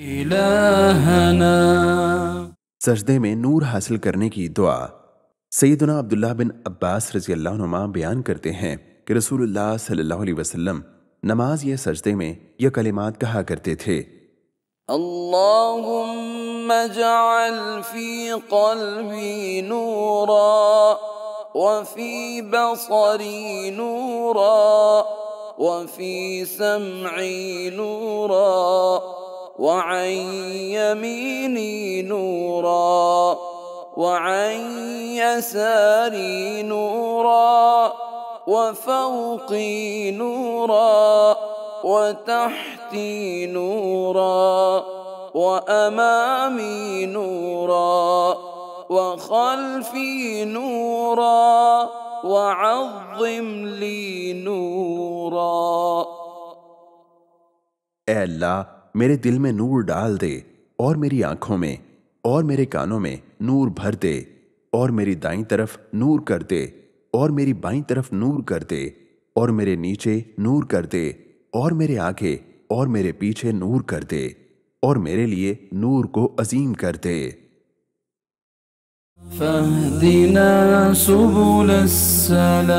इलाहना। सजदे में नूर हासिल करने की दुआ। सैयदना अब्दुल्लाह बिन अब्बास रज़ी अल्लाह अन्हुमा बयान करते हैं कि रसूलुल्लाह सल्लल्लाहु अलैहि वसल्लम नमाज या सजदे में यह कलिमात कहा करते थे। अल्लाहुम्मा जअल फी क़ल्बी नूरा व फी बसरी नूरा व फी समई नूरा व अन यमीनी नूरा व अन यसारी नूरा व फौक़ी नूरा व तहती नूरा व अमामी नूरा व खल्फी नूरा व अज़्ज़िम ली नूरा। ए अल्लाह, मेरे दिल में नूर डाल दे और मेरी आंखों में और मेरे कानों में नूर भर दे और मेरी दाईं तरफ नूर कर दे और मेरी बाईं तरफ नूर कर दे और मेरे नीचे नूर कर दे और मेरे आगे और मेरे पीछे नूर कर दे और मेरे लिए नूर को अजीम कर दे। फहदिना सुबुल सलाम।